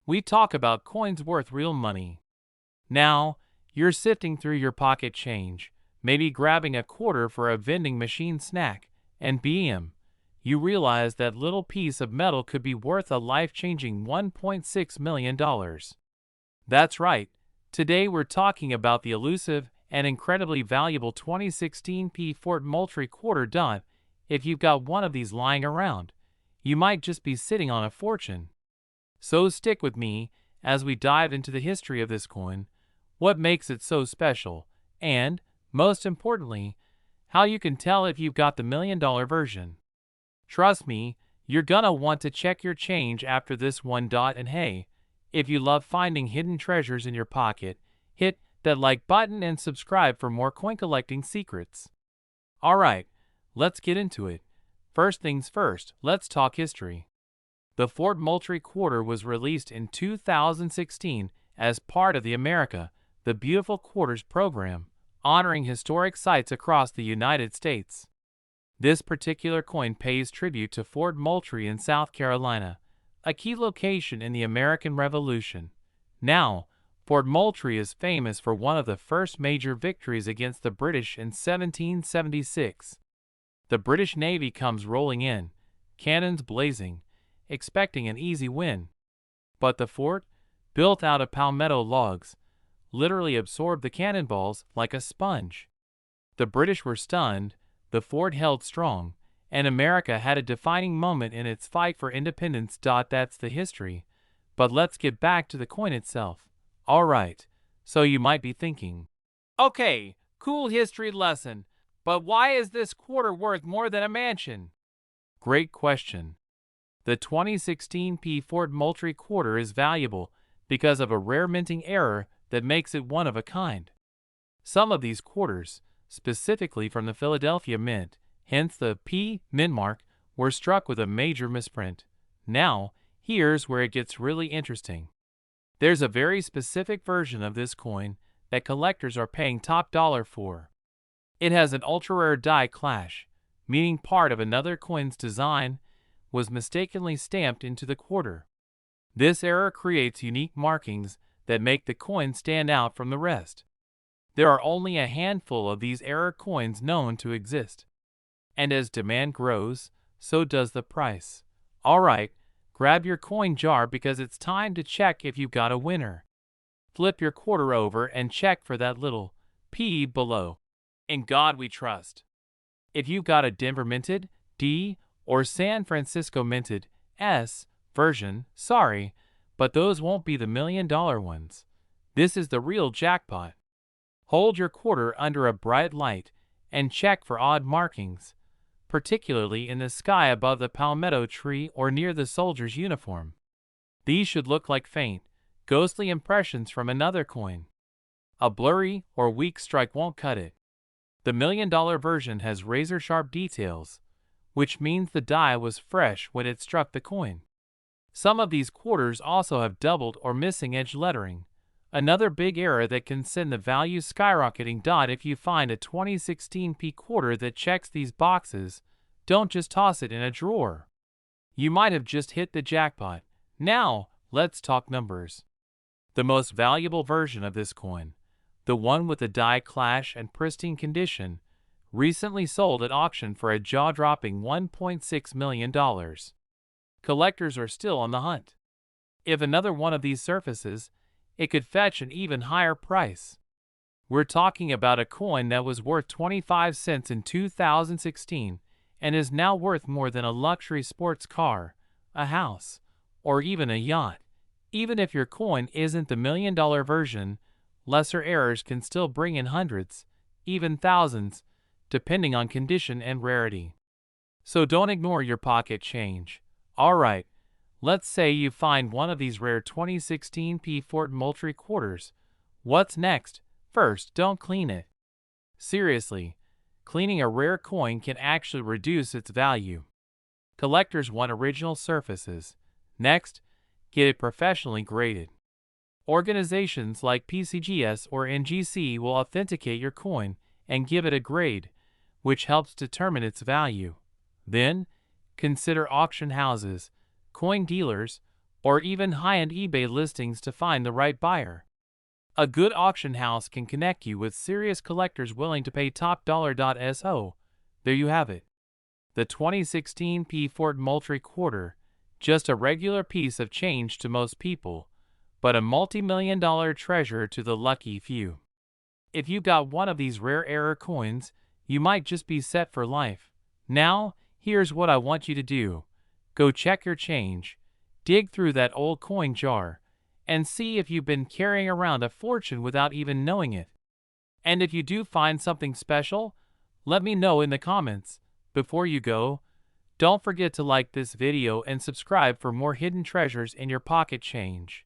we talk about coins worth real money. Now, you're sifting through your pocket change, maybe grabbing a quarter for a vending machine snack, and bam, you realize that little piece of metal could be worth a life-changing $1.6 million. That's right, today we're talking about the elusive and incredibly valuable 2016 Fort Moultrie quarter dot. If you've got one of these lying around, you might just be sitting on a fortune. So stick with me as we dive into the history of this coin, what makes it so special, and, most importantly, how you can tell if you've got the $1 million version. Trust me, you're gonna want to check your change after this one. And hey, if you love finding hidden treasures in your pocket, hit that like button and subscribe for more coin collecting secrets. Alright, let's get into it. First things first, let's talk history. The Fort Moultrie quarter was released in 2016 as part of the America the Beautiful Quarters program, honoring historic sites across the United States. This particular coin pays tribute to Fort Moultrie in South Carolina, a key location in the American Revolution. Now, Fort Moultrie is famous for one of the first major victories against the British in 1776. The British Navy comes rolling in, cannons blazing, expecting an easy win. But the fort, built out of palmetto logs, literally absorbed the cannonballs like a sponge. The British were stunned, the fort held strong, and America had a defining moment in its fight for independence. That's the history. But let's get back to the coin itself. Alright, so you might be thinking, okay, cool history lesson, but why is this quarter worth more than a mansion? Great question. The 2016 Fort Moultrie quarter is valuable because of a rare minting error that makes it one of a kind. Some of these quarters, specifically from the Philadelphia Mint, hence the P mint mark, were struck with a major misprint. Now, here's where it gets really interesting. There's a very specific version of this coin that collectors are paying top dollar for. It has an ultra-rare die clash, meaning part of another coin's design was mistakenly stamped into the quarter. This error creates unique markings that make the coin stand out from the rest. There are only a handful of these error coins known to exist. And as demand grows, so does the price. Alright, grab your coin jar because it's time to check if you've got a winner. Flip your quarter over and check for that little P below. In God we trust. If you've got a Denver minted D or San Francisco minted S version, sorry, but those won't be the $1 million ones. This is the real jackpot. Hold your quarter under a bright light and check for odd markings, particularly in the sky above the palmetto tree or near the soldier's uniform. These should look like faint, ghostly impressions from another coin. A blurry or weak strike won't cut it. The $1 million version has razor-sharp details, which means the die was fresh when it struck the coin. Some of these quarters also have doubled or missing edge lettering, another big error that can send the value skyrocketing. If you find a 2016 quarter that checks these boxes, don't just toss it in a drawer. You might have just hit the jackpot. Now, let's talk numbers. The most valuable version of this coin, the one with the die clash and pristine condition, recently sold at auction for a jaw-dropping $1.6 million. Collectors are still on the hunt. If another one of these surfaces, it could fetch an even higher price. We're talking about a coin that was worth 25 cents in 2016 and is now worth more than a luxury sports car, a house, or even a yacht. Even if your coin isn't the $1 million version, lesser errors can still bring in hundreds, even thousands, depending on condition and rarity. So don't ignore your pocket change. Alright, let's say you find one of these rare 2016 Fort Moultrie quarters. What's next? First, don't clean it. Seriously, cleaning a rare coin can actually reduce its value. Collectors want original surfaces. Next, get it professionally graded. Organizations like PCGS or NGC will authenticate your coin and give it a grade, which helps determine its value. Then, consider auction houses, coin dealers, or even high-end eBay listings to find the right buyer. A good auction house can connect you with serious collectors willing to pay top dollar. So, there you have it. The 2016 P Fort Moultrie quarter, just a regular piece of change to most people, but a multi-million-dollar treasure to the lucky few. If you got one of these rare error coins, you might just be set for life. Now, here's what I want you to do. Go check your change, dig through that old coin jar, and see if you've been carrying around a fortune without even knowing it. And if you do find something special, let me know in the comments. Before you go, don't forget to like this video and subscribe for more hidden treasures in your pocket change.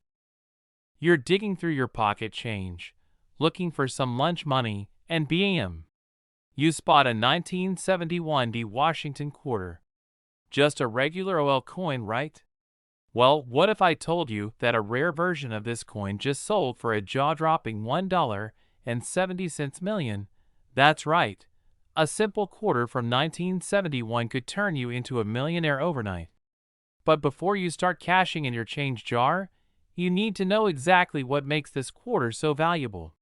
You're digging through your pocket change, looking for some lunch money, and bam! You spot a 1971 D Washington quarter. Just a regular oil coin, right? Well, what if I told you that a rare version of this coin just sold for a jaw-dropping $1.70 million? That's right. A simple quarter from 1971 could turn you into a millionaire overnight. But before you start cashing in your change jar, you need to know exactly what makes this quarter so valuable.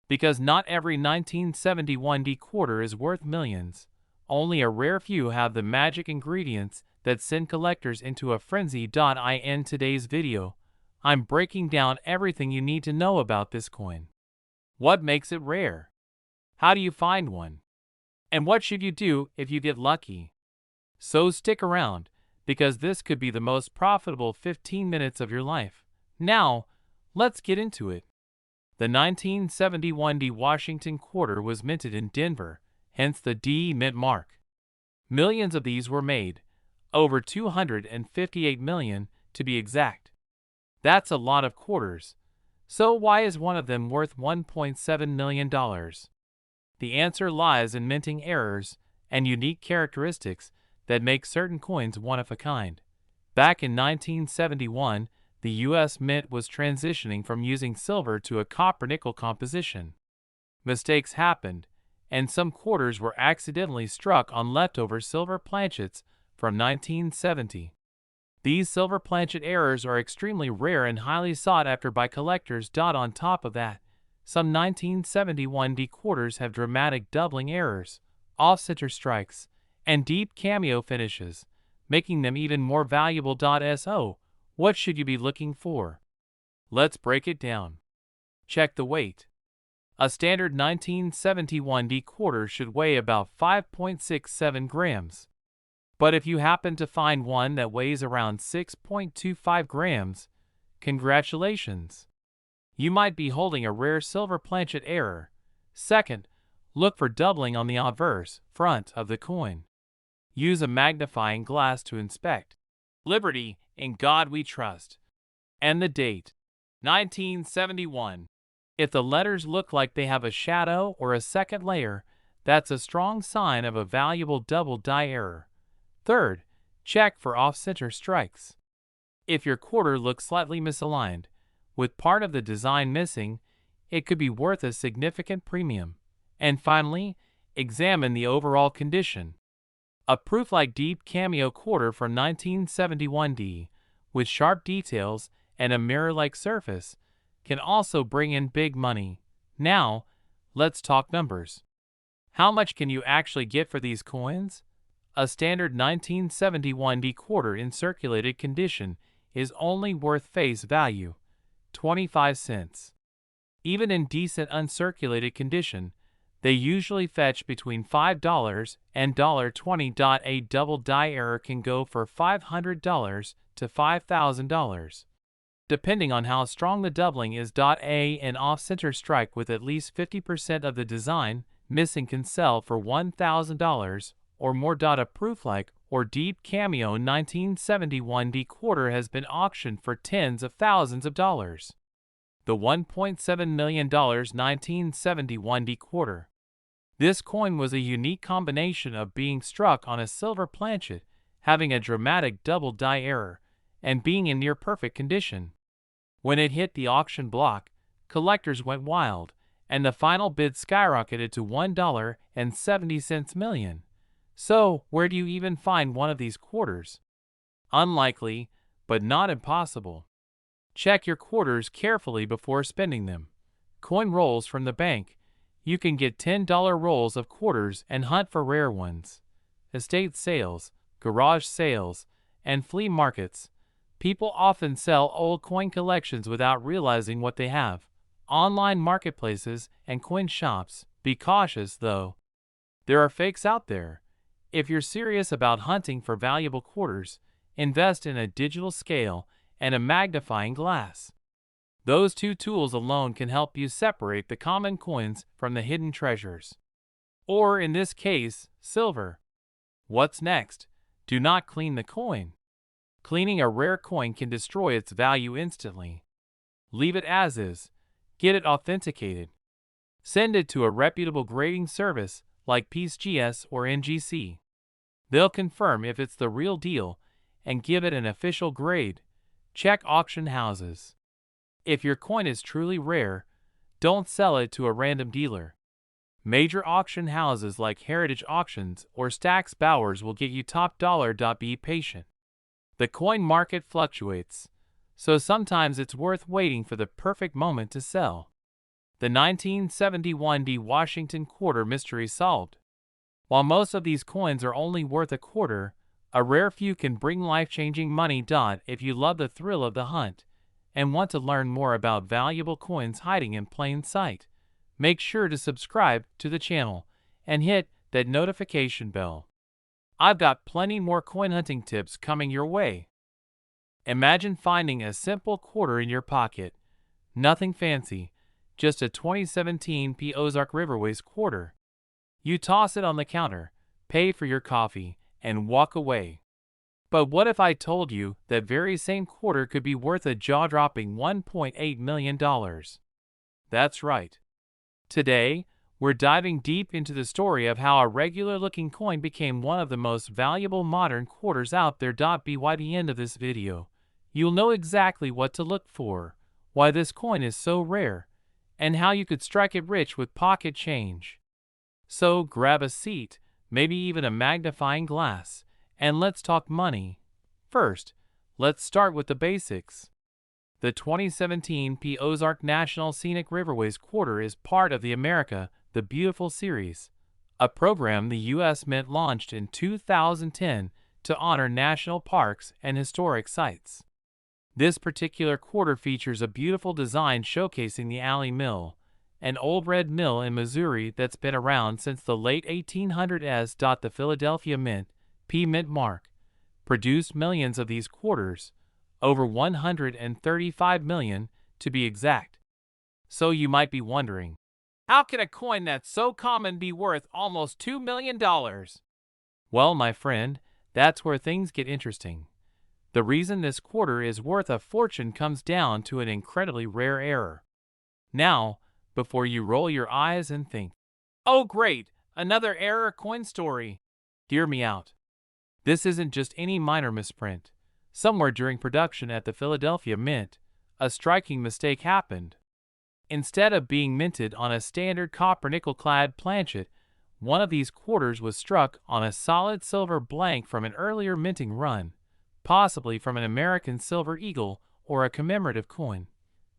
Because not every 1971 D quarter is worth millions. Only a rare few have the magic ingredients that send collectors into a frenzy. In today's video, I'm breaking down everything you need to know about this coin. What makes it rare? How do you find one? And what should you do if you get lucky? So stick around, because this could be the most profitable 15 minutes of your life. Now, let's get into it. The 1971 D Washington quarter was minted in Denver, hence the D mint mark. Millions of these were made, over 258 million to be exact. That's a lot of quarters. So why is one of them worth $1.7 million? The answer lies in minting errors and unique characteristics that make certain coins one of a kind. Back in 1971, the U.S. Mint was transitioning from using silver to a copper-nickel composition. Mistakes happened, and some quarters were accidentally struck on leftover silver planchets from 1970. These silver planchet errors are extremely rare and highly sought after by collectors. On top of that, some 1971 D quarters have dramatic doubling errors, off-center strikes, and deep cameo finishes, making them even more valuable. So, what should you be looking for? Let's break it down. Check the weight. A standard 1971 D quarter should weigh about 5.67 grams. But if you happen to find one that weighs around 6.25 grams, congratulations! You might be holding a rare silver planchet error. Second, look for doubling on the obverse front of the coin. Use a magnifying glass to inspect. Liberty, in God we trust. And the date, 1971. If the letters look like they have a shadow or a second layer, that's a strong sign of a valuable double die error. Third, check for off-center strikes. If your quarter looks slightly misaligned, with part of the design missing, it could be worth a significant premium. And finally, examine the overall condition. A proof-like deep cameo quarter from 1971 D, with sharp details and a mirror-like surface, can also bring in big money. Now, let's talk numbers. How much can you actually get for these coins? A standard 1971 D quarter in circulated condition is only worth face value, 25 cents. Even in decent uncirculated condition, they usually fetch between $5 and $20. A double die error can go for $500 to $5,000. Depending on how strong the doubling is. An off-center strike with at least 50% of the design missing can sell for $1,000 or more. A proof-like or deep cameo 1971 D quarter has been auctioned for tens of thousands of dollars. The $1.7 million 1971 D quarter. This coin was a unique combination of being struck on a silver planchet, having a dramatic double die error, and being in near-perfect condition. When it hit the auction block, collectors went wild, and the final bid skyrocketed to $1.70 million. So, where do you even find one of these quarters? Unlikely, but not impossible. Check your quarters carefully before spending them. Coin rolls from the bank. You can get $10 rolls of quarters and hunt for rare ones. Estate sales, garage sales, and flea markets. People often sell old coin collections without realizing what they have. Online marketplaces and coin shops. Be cautious, though. There are fakes out there. If you're serious about hunting for valuable quarters, invest in a digital scale and a magnifying glass. Those two tools alone can help you separate the common coins from the hidden treasures. Or, in this case, silver. What's next? Do not clean the coin. Cleaning a rare coin can destroy its value instantly. Leave it as is. Get it authenticated. Send it to a reputable grading service like PCGS or NGC. They'll confirm if it's the real deal and give it an official grade. Check auction houses. If your coin is truly rare, don't sell it to a random dealer. Major auction houses like Heritage Auctions or Stack's Bowers will get you top dollar. Be patient. The coin market fluctuates, so sometimes it's worth waiting for the perfect moment to sell. The 1971 D Washington quarter mystery solved. While most of these coins are only worth a quarter, a rare few can bring life-changing money. If you love the thrill of the hunt and want to learn more about valuable coins hiding in plain sight, make sure to subscribe to the channel and hit that notification bell. I've got plenty more coin hunting tips coming your way. Imagine finding a simple quarter in your pocket. Nothing fancy, just a 2017 P Ozark Riverways quarter. You toss it on the counter, pay for your coffee, and walk away. But what if I told you that very same quarter could be worth a jaw-dropping $1.8 million? That's right. Today, we're diving deep into the story of how a regular-looking coin became one of the most valuable modern quarters out there. By the end of this video, you'll know exactly what to look for, why this coin is so rare, and how you could strike it rich with pocket change. So grab a seat, maybe even a magnifying glass, and let's talk money. First, let's start with the basics. The 2017 P Ozark National Scenic Riverways quarter is part of the America the Beautiful series, a program the U.S. Mint launched in 2010 to honor national parks and historic sites. This particular quarter features a beautiful design showcasing the Alley Mill, an old red mill in Missouri that's been around since the late 1800s. The Philadelphia Mint, P Mint mark, produced millions of these quarters, over 135 million to be exact. So you might be wondering, how can a coin that's so common be worth almost $2 million? Well, my friend, that's where things get interesting. The reason this quarter is worth a fortune comes down to an incredibly rare error. Now, before you roll your eyes and think, "Oh great, another error coin story," hear me out. This isn't just any minor misprint. Somewhere during production at the Philadelphia Mint, a striking mistake happened. Instead of being minted on a standard copper nickel-clad planchet, one of these quarters was struck on a solid silver blank from an earlier minting run, possibly from an American Silver Eagle or a commemorative coin.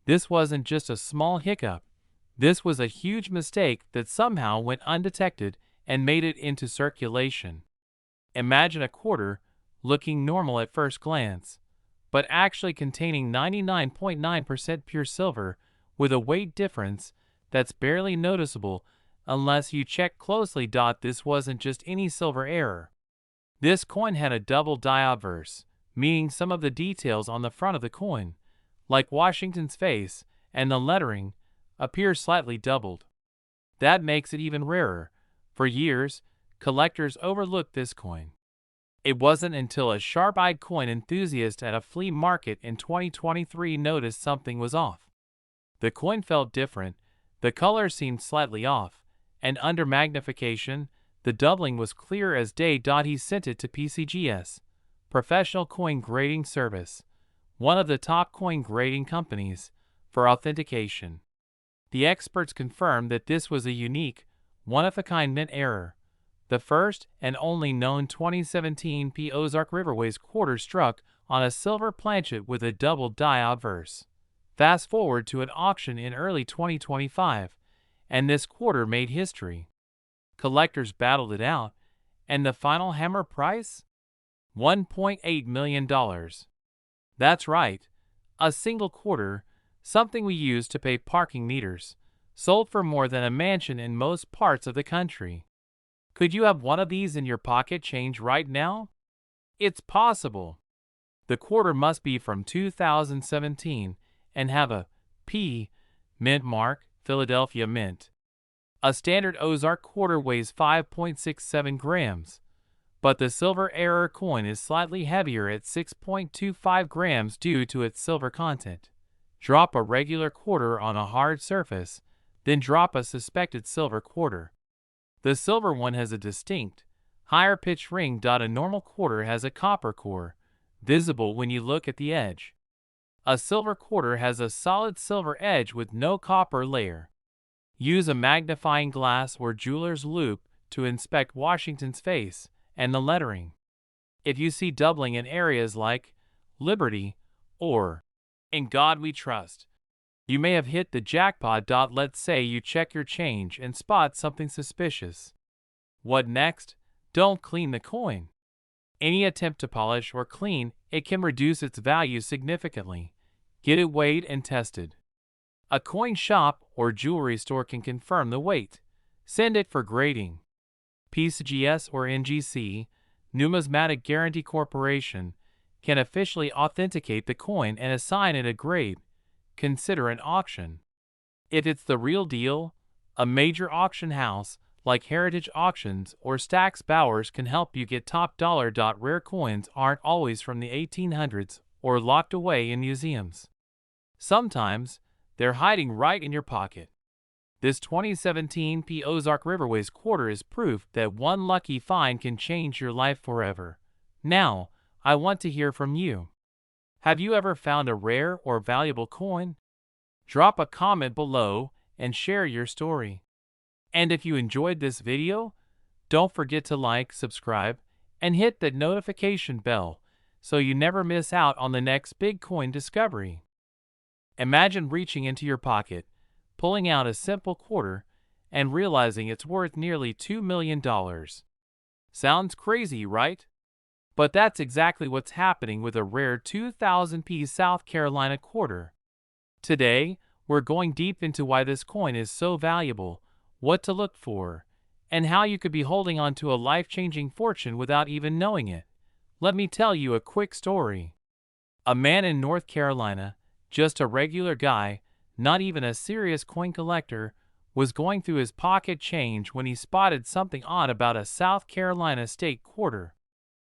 This wasn't just a small hiccup. This was a huge mistake that somehow went undetected and made it into circulation. Imagine a quarter looking normal at first glance, but actually containing 99.9% pure silver with a weight difference that's barely noticeable unless you check closely. This wasn't just any silver error. This coin had a double die obverse, meaning some of the details on the front of the coin, like Washington's face and the lettering, appear slightly doubled. That makes it even rarer. For years, collectors overlooked this coin. It wasn't until a sharp-eyed coin enthusiast at a flea market in 2023 noticed something was off. The coin felt different, the color seemed slightly off, and under magnification, the doubling was clear as day. He sent it to PCGS, Professional Coin Grading Service, one of the top coin grading companies, for authentication. The experts confirmed that this was a unique, one-of-a-kind mint error, the first and only known 2017 P Ozark Riverways quarter struck on a silver planchet with a double die obverse. Fast forward to an auction in early 2025, and this quarter made history. Collectors battled it out, and the final hammer price? $1.8 million. That's right, a single quarter, something we use to pay parking meters, sold for more than a mansion in most parts of the country. Could you have one of these in your pocket change right now? It's possible. The quarter must be from 2017 and have a P mint mark, Philadelphia Mint. A standard Ozark quarter weighs 5.67 grams, but the silver error coin is slightly heavier at 6.25 grams due to its silver content. Drop a regular quarter on a hard surface, then drop a suspected silver quarter. The silver one has a distinct, higher pitch ring. A normal quarter has a copper core, visible when you look at the edge. A silver quarter has a solid silver edge with no copper layer. Use a magnifying glass or jeweler's loupe to inspect Washington's face and the lettering. If you see doubling in areas like Liberty or In God We Trust, you may have hit the jackpot. Let's say you check your change and spot something suspicious. What next? Don't clean the coin. Any attempt to polish or clean it can reduce its value significantly. Get it weighed and tested. A coin shop or jewelry store can confirm the weight. Send it for grading. PCGS or NGC, Numismatic Guarantee Corporation, can officially authenticate the coin and assign it a grade. Consider an auction. If it's the real deal, a major auction house like Heritage Auctions or Stack's Bowers can help you get top dollar. Rare coins aren't always from the 1800s or locked away in museums. Sometimes, they're hiding right in your pocket. This 2017 P Ozark Riverways quarter is proof that one lucky find can change your life forever. Now, I want to hear from you. Have you ever found a rare or valuable coin? Drop a comment below and share your story. And if you enjoyed this video, don't forget to like, subscribe, and hit that notification bell so you never miss out on the next big coin discovery. Imagine reaching into your pocket, pulling out a simple quarter, and realizing it's worth nearly $2 million. Sounds crazy, right? But that's exactly what's happening with a rare 2000p South Carolina quarter. Today, we're going deep into why this coin is so valuable, what to look for, and how you could be holding on to a life-changing fortune without even knowing it. Let me tell you a quick story. A man in North Carolina, just a regular guy, not even a serious coin collector, was going through his pocket change when he spotted something odd about a South Carolina state quarter.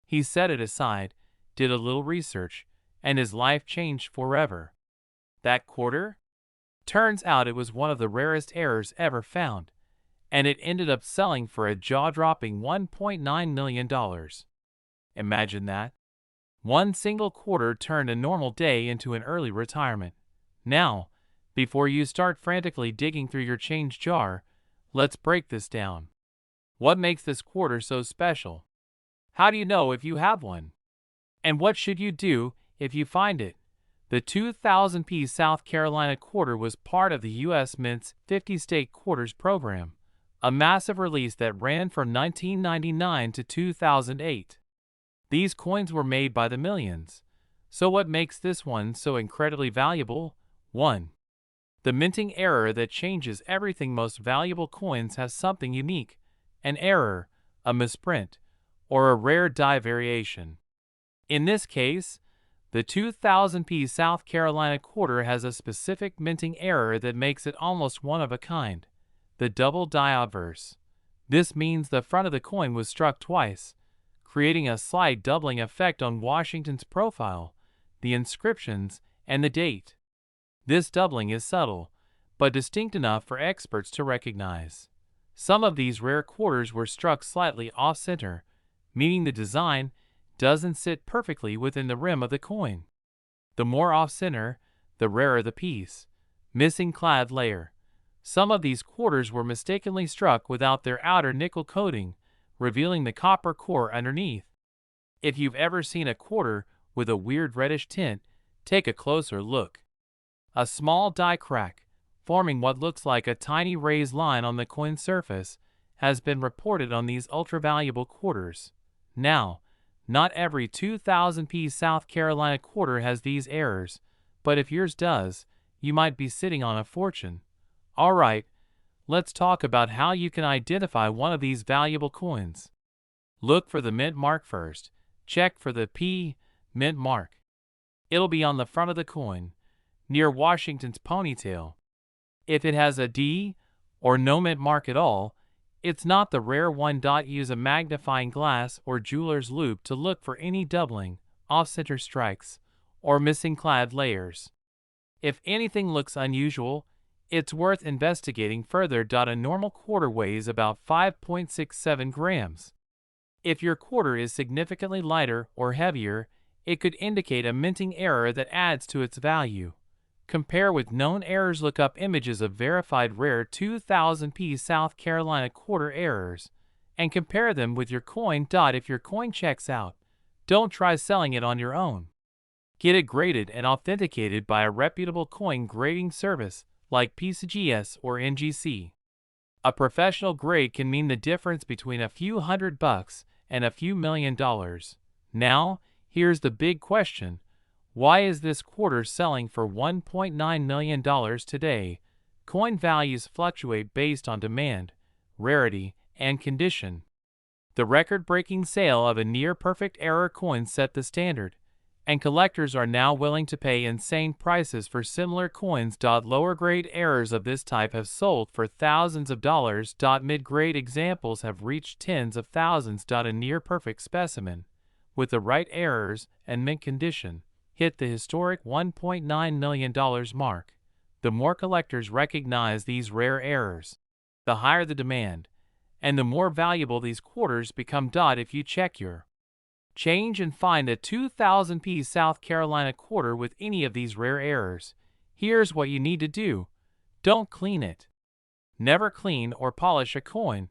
He set it aside, did a little research, and his life changed forever. That quarter? Turns out it was one of the rarest errors ever found, and it ended up selling for a jaw-dropping $1.9 million. Imagine that. One single quarter turned a normal day into an early retirement. Now, before you start frantically digging through your change jar, let's break this down. What makes this quarter so special? How do you know if you have one? And what should you do if you find it? The 2000p South Carolina quarter was part of the U.S. Mint's 50 State Quarters program, a massive release that ran from 1999 to 2008. These coins were made by the millions. So what makes this one so incredibly valuable? 1. The minting error that changes everything. Most valuable coins have something unique, an error, a misprint, or a rare die variation. In this case, the 2000p South Carolina quarter has a specific minting error that makes it almost one of a kind, the double die obverse. This means the front of the coin was struck twice, creating a slight doubling effect on Washington's profile, the inscriptions, and the date. This doubling is subtle, but distinct enough for experts to recognize. Some of these rare quarters were struck slightly off-center, meaning the design doesn't sit perfectly within the rim of the coin. The more off-center, the rarer the piece. Missing clad layer. Some of these quarters were mistakenly struck without their outer nickel coating, revealing the copper core underneath. If you've ever seen a quarter with a weird reddish tint, take a closer look. A small die crack, forming what looks like a tiny raised line on the coin surface, has been reported on these ultra-valuable quarters. Now, not every 2000-piece South Carolina quarter has these errors, but if yours does, you might be sitting on a fortune. Alright, let's talk about how you can identify one of these valuable coins. Look for the mint mark first. Check for the P mint mark. It'll be on the front of the coin, near Washington's ponytail. If it has a D or no mint mark at all, it's not the rare one. Use a magnifying glass or jeweler's loupe to look for any doubling, off-center strikes, or missing clad layers. If anything looks unusual, it's worth investigating further. A normal quarter weighs about 5.67 grams. If your quarter is significantly lighter or heavier, it could indicate a minting error that adds to its value. Compare with known errors. Look up images of verified rare 2000-piece South Carolina quarter errors and compare them with your coin. If your coin checks out, don't try selling it on your own. Get it graded and authenticated by a reputable coin grading service like P Ozark or NGC. A professional grade can mean the difference between a few $100 and a few $1 million. Now, here's the big question. Why is this quarter selling for $1.9 million today? Coin values fluctuate based on demand, rarity, and condition. The record-breaking sale of a near-perfect error coin set the standard, and collectors are now willing to pay insane prices for similar coins. Lower-grade errors of this type have sold for thousands of dollars. Mid-grade examples have reached tens of thousands. A near-perfect specimen, with the right errors and mint condition, hit the historic $1.9 million mark. The more collectors recognize these rare errors, the higher the demand, and the more valuable these quarters become. If you check your change and find a 2000-piece South Carolina quarter with any of these rare errors, here's what you need to do. Don't clean it. Never clean or polish a coin.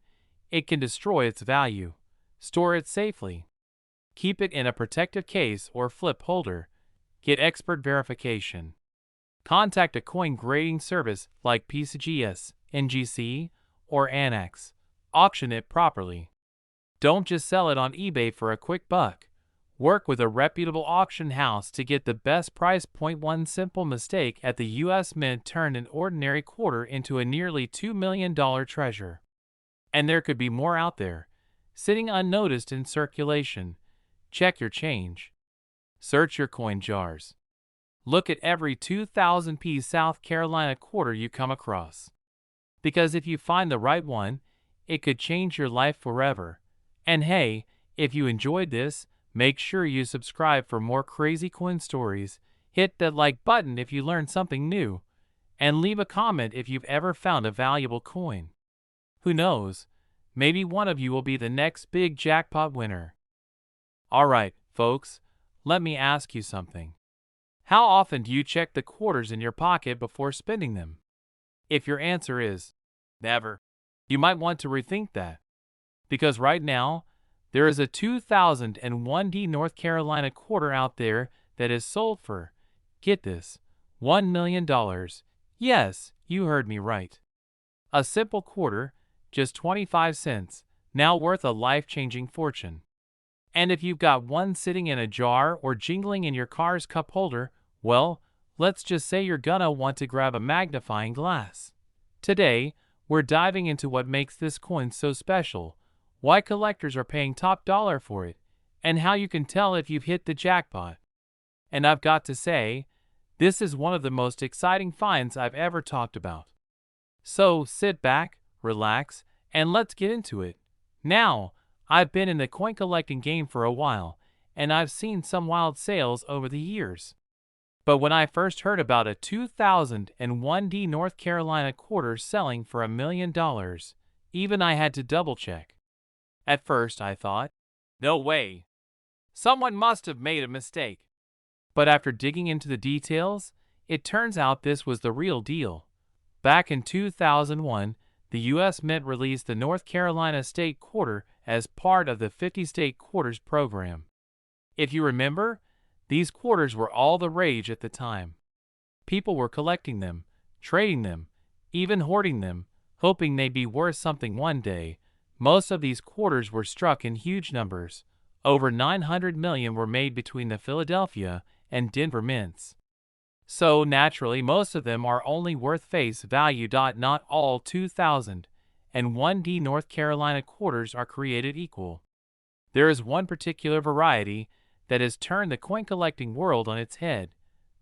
It can destroy its value. Store it safely. Keep it in a protective case or flip holder. Get expert verification. Contact a coin grading service like P Ozark, NGC, or Annex. Auction it properly. Don't just sell it on eBay for a quick buck. Work with a reputable auction house to get the best price. One simple mistake at the U.S. Mint turned an ordinary quarter into a nearly $2 million treasure. And there could be more out there, sitting unnoticed in circulation. Check your change. Search your coin jars. Look at every 2000-piece South Carolina quarter you come across. Because if you find the right one, it could change your life forever. And hey, if you enjoyed this, make sure you subscribe for more crazy coin stories. Hit that like button if you learned something new. And leave a comment if you've ever found a valuable coin. Who knows? Maybe one of you will be the next big jackpot winner. Alright, folks. Let me ask you something. How often do you check the quarters in your pocket before spending them? If your answer is never, you might want to rethink that. Because right now, there is a 2001 D North Carolina quarter out there that is sold for, get this, $1 million. Yes, you heard me right. A simple quarter, just 25 cents, now worth a life-changing fortune. And if you've got one sitting in a jar or jingling in your car's cup holder, well, let's just say you're gonna want to grab a magnifying glass. Today, we're diving into what makes this coin so special, why collectors are paying top dollar for it, and how you can tell if you've hit the jackpot. And I've got to say, this is one of the most exciting finds I've ever talked about. So sit back, relax, and let's get into it. Now, I've been in the coin collecting game for a while, and I've seen some wild sales over the years. But when I first heard about a 2001 D North Carolina quarter selling for $1 million, even I had to double check. At first I thought, no way. Someone must have made a mistake. But after digging into the details, it turns out this was the real deal. Back in 2001, the U.S. Mint released the North Carolina State Quarter as part of the 50 State Quarters program. If you remember, These quarters were all the rage at the time. People were collecting them, trading them, even hoarding them, hoping they'd be worth something one day. Most of these quarters were struck in huge numbers. Over 900 million were made between the Philadelphia and Denver mints. So naturally, most of them are only worth face value. Not all 2000 and 1D North Carolina quarters are created equal. There is one particular variety that has turned the coin collecting world on its head.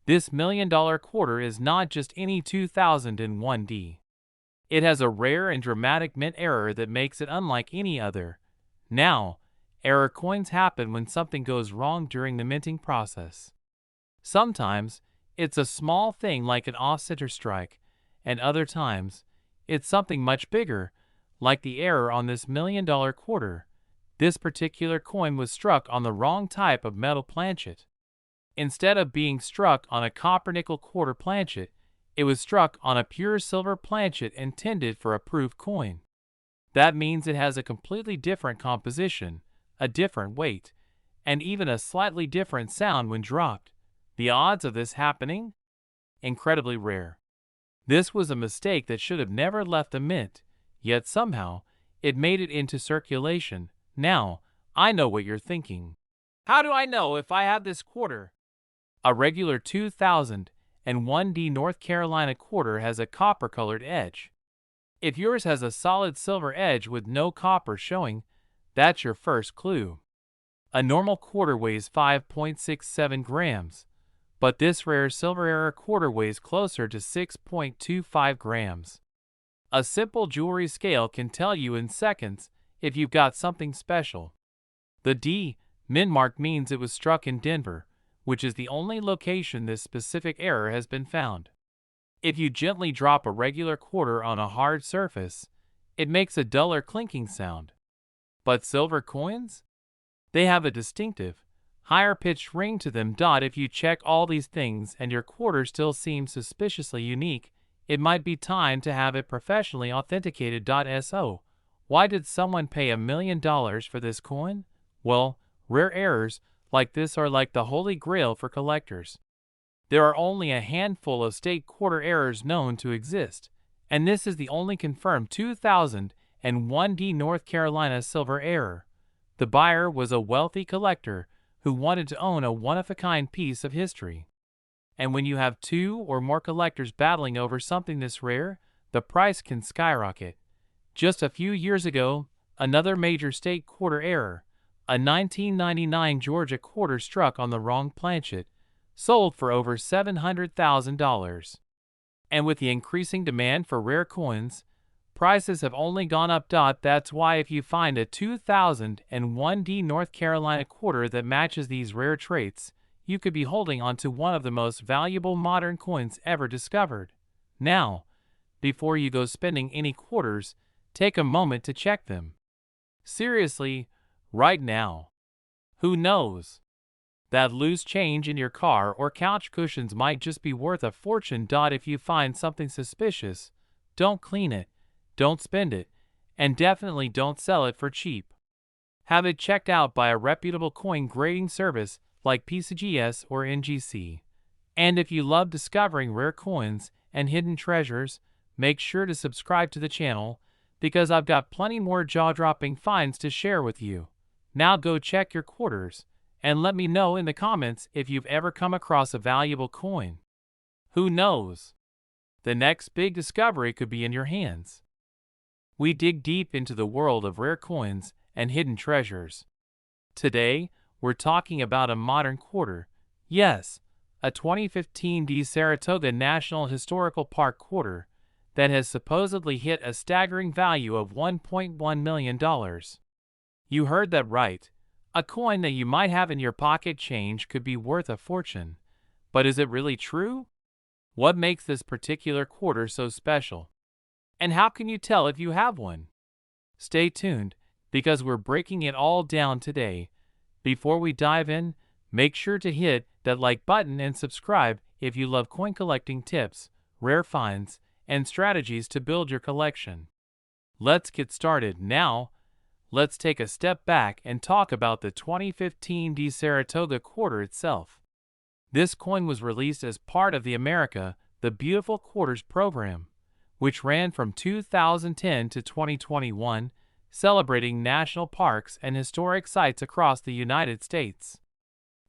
This $1 million quarter is not just any 2001D. It has a rare and dramatic mint error that makes it unlike any other. Now, error coins happen when something goes wrong during the minting process. Sometimes, it's a small thing like an off-center strike, and other times, it's something much bigger, like the error on this $1 million quarter. This particular coin was struck on the wrong type of metal planchet. Instead of being struck on a copper-nickel quarter planchet, it was struck on a pure silver planchet intended for a proof coin. That means it has a completely different composition, a different weight, and even a slightly different sound when dropped. The odds of this happening? Incredibly rare. This was a mistake that should have never left the mint, yet somehow, it made it into circulation. Now, I know what you're thinking. How do I know if I have this quarter? A regular 2001D North Carolina quarter has a copper-colored edge. If yours has a solid silver edge with no copper showing, that's your first clue. A normal quarter weighs 5.67 grams, but this rare silver error quarter weighs closer to 6.25 grams. A simple jewelry scale can tell you in seconds if you've got something special. The D mint mark means it was struck in Denver, which is the only location this specific error has been found. If you gently drop a regular quarter on a hard surface, it makes a duller clinking sound. But silver coins? They have a distinctive, higher-pitched ring to them. If you check all these things and your quarter still seems suspiciously unique, it might be time to have it professionally authenticated. So, why did someone pay $1 million for this coin? Well, rare errors like this are like the holy grail for collectors. There are only a handful of state quarter errors known to exist, and this is the only confirmed 2001D North Carolina silver error. The buyer was a wealthy collector who wanted to own a one-of-a-kind piece of history. And when you have two or more collectors battling over something this rare, the price can skyrocket. Just a few years ago, another major state quarter error, a 1999 Georgia quarter struck on the wrong planchet, sold for over $700,000. And with the increasing demand for rare coins, prices have only gone up. That's why if you find a 2001D North Carolina quarter that matches these rare traits, you could be holding on to one of the most valuable modern coins ever discovered. Now, before you go spending any quarters, take a moment to check them. Seriously, right now. Who knows? That loose change in your car or couch cushions might just be worth a fortune. If you find something suspicious, don't clean it, don't spend it, and definitely don't sell it for cheap. Have it checked out by a reputable coin grading service like PCGS or NGC. And if you love discovering rare coins and hidden treasures, make sure to subscribe to the channel, because I've got plenty more jaw-dropping finds to share with you. Now go check your quarters, and let me know in the comments if you've ever come across a valuable coin. Who knows? The next big discovery could be in your hands. We dig deep into the world of rare coins and hidden treasures. Today, we're talking about a modern quarter. Yes, a 2015 D Saratoga National Historical Park quarter that has supposedly hit a staggering value of $1.1 million. You heard that right. A coin that you might have in your pocket change could be worth a fortune. But is it really true? What makes this particular quarter so special? And how can you tell if you have one? Stay tuned, because we're breaking it all down today. Before we dive in, make sure to hit that like button and subscribe if you love coin collecting tips, rare finds, and strategies to build your collection. Let's get started now. Let's take a step back and talk about the 2015 D Saratoga quarter itself. This coin was released as part of the America the Beautiful Quarters program, which ran from 2010 to 2021, celebrating national parks and historic sites across the United States.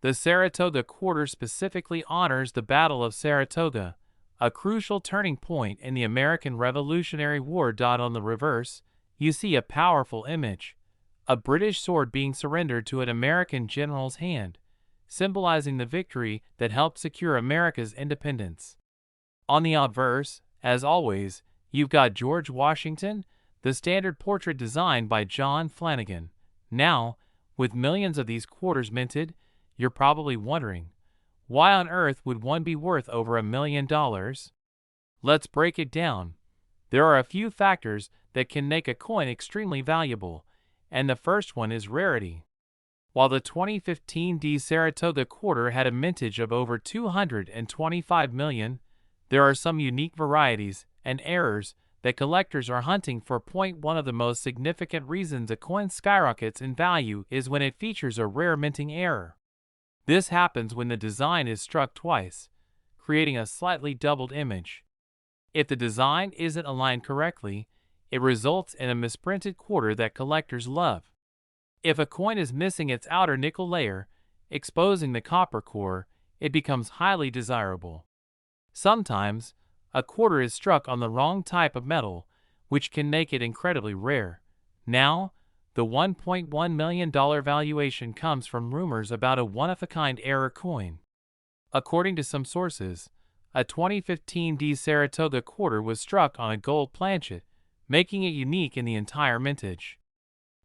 The Saratoga Quarter specifically honors the Battle of Saratoga, a crucial turning point in the American Revolutionary War. On the reverse, you see a powerful image, a British sword being surrendered to an American general's hand, symbolizing the victory that helped secure America's independence. On the obverse, as always, you've got George Washington, the standard portrait designed by John Flanagan. Now, with millions of these quarters minted, you're probably wondering, why on earth would one be worth over $1 million? Let's break it down. There are a few factors that can make a coin extremely valuable, and the first one is rarity. While the 2015 D Saratoga quarter had a mintage of over 225 million, there are some unique varieties and errors that collectors are hunting for. One of the most significant reasons a coin skyrockets in value is when it features a rare minting error. This happens when the design is struck twice, creating a slightly doubled image. If the design isn't aligned correctly, it results in a misprinted quarter that collectors love. If a coin is missing its outer nickel layer, exposing the copper core, it becomes highly desirable. Sometimes, a quarter is struck on the wrong type of metal, which can make it incredibly rare. Now, the $1.1 million valuation comes from rumors about a one-of-a-kind error coin. According to some sources, a 2015 D Saratoga quarter was struck on a gold planchet, making it unique in the entire mintage.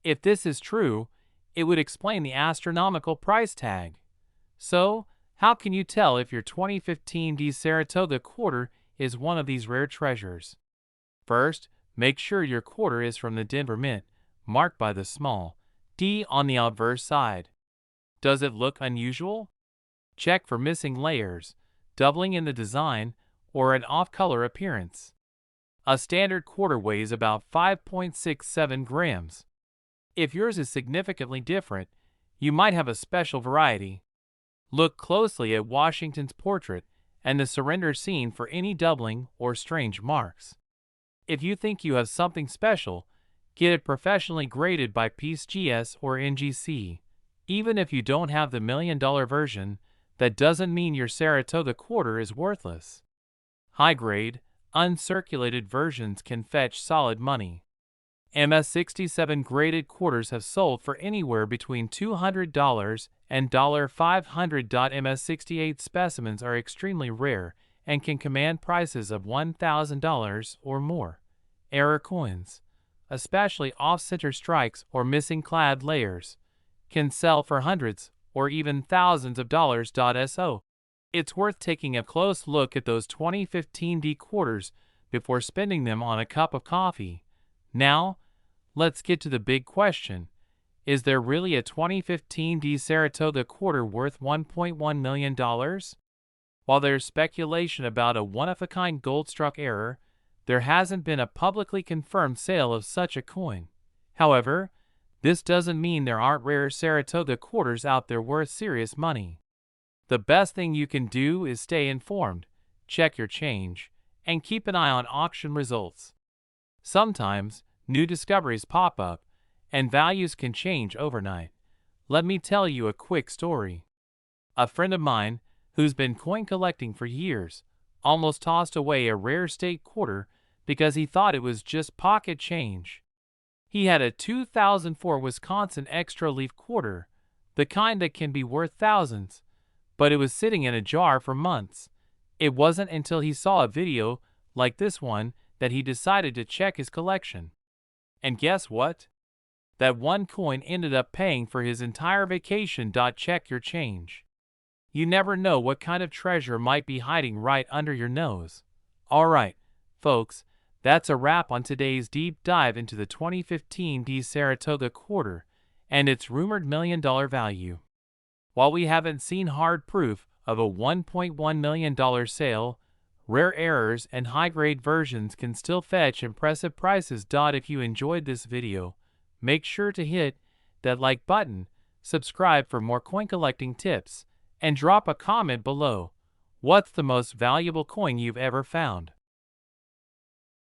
If this is true, it would explain the astronomical price tag. So, how can you tell if your 2015 D Saratoga quarter is one of these rare treasures? First, make sure your quarter is from the Denver Mint, marked by the small D on the obverse side. Does it look unusual? Check for missing layers, doubling in the design, or an off-color appearance. A standard quarter weighs about 5.67 grams. If yours is significantly different, you might have a special variety. Look closely at Washington's portrait and the surrender scene for any doubling or strange marks. If you think you have something special, get it professionally graded by PSGS or NGC. Even if you don't have the $1 million version, that doesn't mean your Saratoga quarter is worthless. High-grade, uncirculated versions can fetch solid money. MS-67 graded quarters have sold for anywhere between $200 and $500. MS-68 specimens are extremely rare and can command prices of $1,000 or more. Error coins, especially off-center strikes or missing clad layers, can sell for hundreds or even thousands of dollars. So, it's worth taking a close look at those 2015 D quarters before spending them on a cup of coffee. Now, let's get to the big question. Is there really a 2015 D Saratoga quarter worth $1.1 million? While there's speculation about a one-of-a-kind gold-struck error, there hasn't been a publicly confirmed sale of such a coin. However, this doesn't mean there aren't rare Saratoga quarters out there worth serious money. The best thing you can do is stay informed, check your change, and keep an eye on auction results. Sometimes, new discoveries pop up, and values can change overnight. Let me tell you a quick story. A friend of mine, who's been coin collecting for years, almost tossed away a rare state quarter because he thought it was just pocket change. He had a 2004 Wisconsin extra leaf quarter, the kind that can be worth thousands, but it was sitting in a jar for months. It wasn't until he saw a video like this one that he decided to check his collection. And guess what? That one coin ended up paying for his entire vacation. Check your change. You never know what kind of treasure might be hiding right under your nose. Alright, folks, that's a wrap on today's deep dive into the 2015 D Saratoga quarter and its rumored $1 million value. While we haven't seen hard proof of a $1.1 million sale, rare errors and high-grade versions can still fetch impressive prices. If you enjoyed this video, make sure to hit that like button, subscribe for more coin collecting tips, and drop a comment below. What's the most valuable coin you've ever found?